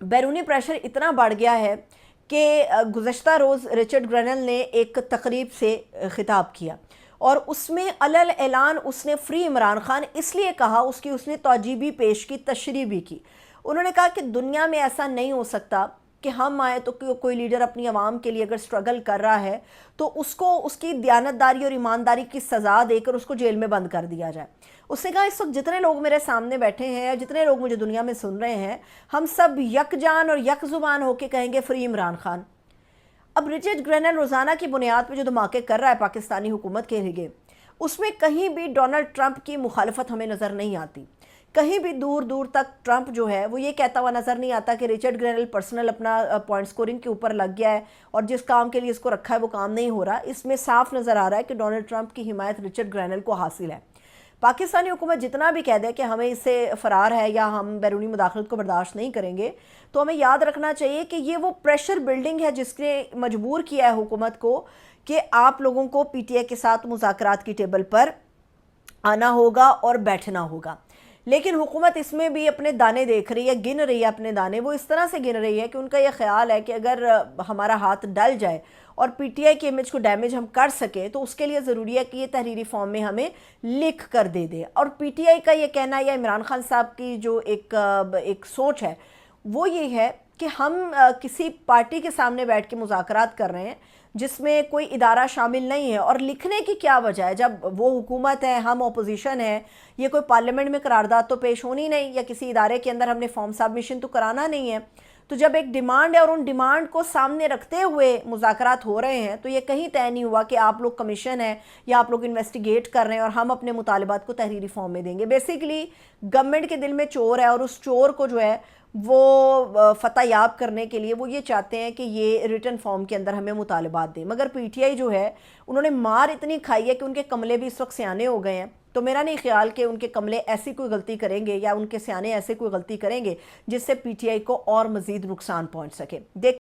बैरूनी प्रेशर इतना बढ़ गया है कि गुज़श्ता रोज़ रिचर्ड ग्रेनल ने एक तकरीब से ख़िताब किया और उसमें अलल ऐलान उसने फ्री इमरान खान इसलिए कहा, उसकी उसने तौजीह भी पेश की, तशरीह भी की। उन्होंने कहा कि दुनिया में ऐसा नहीं हो सकता कि हम आए तो कोई लीडर अपनी आवाम के लिए अगर स्ट्रगल कर रहा है तो उसको उसकी दयानतदारी और ईमानदारी की सज़ा देकर उसको जेल में बंद कर दिया जाए। उसने कहा इस वक्त जितने लोग मेरे सामने बैठे हैं या जितने लोग मुझे दुनिया में सुन रहे हैं, हम सब यकजान और यक ज़ुबान होकर कहेंगे फ्री इमरान खान। अब रिचर्ड ग्रेनल रोज़ाना की बुनियाद पर जो धमाके कर रहा है पाकिस्तानी हुकूमत के लिए, उसमें कहीं भी डोनाल्ड ट्रंप की मुखालफत हमें नज़र नहीं आती। कहीं भी दूर दूर तक ट्रंप जो है वो ये कहता हुआ नज़र नहीं आता कि रिचर्ड ग्रेनल पर्सनल अपना पॉइंट स्कोरिंग के ऊपर लग गया है और जिस काम के लिए इसको रखा है वो काम नहीं हो रहा। इसमें साफ नज़र आ रहा है कि डोनाल्ड ट्रंप की हिमायत रिचर्ड ग्रेनल को हासिल है। पाकिस्तानी हुकूमत जितना भी कह दे कि हमें इससे फ़रार है या हम बैरूनी मुदाखलत को बर्दाश्त नहीं करेंगे, तो हमें याद रखना चाहिए कि ये वो प्रेशर बिल्डिंग है जिसने मजबूर किया है हुकूमत को कि आप लोगों को पीटीआई के साथ मुज़ाकरात की टेबल पर आना होगा और बैठना होगा। लेकिन हुकूमत इसमें भी अपने दाने देख रही है, गिन रही है अपने दाने। वो इस तरह से गिन रही है कि उनका यह ख्याल है कि अगर हमारा हाथ डल जाए और पीटीआई की इमेज को डैमेज हम कर सके तो उसके लिए ज़रूरी है कि ये तहरीरी फॉर्म में हमें लिख कर दे दे। और पीटीआई का ये कहना या इमरान खान साहब की जो एक सोच है वो ये है कि हम किसी पार्टी के सामने बैठ के मुज़ाकरात कर रहे हैं जिसमें कोई इदारा शामिल नहीं है। और लिखने की क्या वजह है, जब वो हुकूमत है, हम अपोजिशन है, ये कोई पार्लियामेंट में करारदाद तो पेश होनी नहीं या किसी इदारे के अंदर हमने फॉर्म सबमिशन तो कराना नहीं है। तो जब एक डिमांड है और उन डिमांड को सामने रखते हुए मुज़ाकरात हो रहे हैं तो ये कहीं तय नहीं हुआ कि आप लोग कमीशन है या आप लोग इन्वेस्टिगेट कर रहे हैं और हम अपने मुतालबात को तहरीरी फॉर्म में देंगे। बेसिकली गवर्नमेंट के दिल में चोर है और उस चोर को जो है वो फतह याब करने के लिए वो ये चाहते हैं कि ये रिटन फॉर्म के अंदर हमें मुतालबात दें। मगर पीटीआई जो है उन्होंने मार इतनी खाई है कि उनके कमले भी इस वक्त सियाने हो गए हैं। तो मेरा नहीं ख्याल कि उनके कमले ऐसी कोई गलती करेंगे या उनके सियाने ऐसे कोई गलती करेंगे जिससे पीटीआई को और मज़ीद नुकसान पहुंच सके।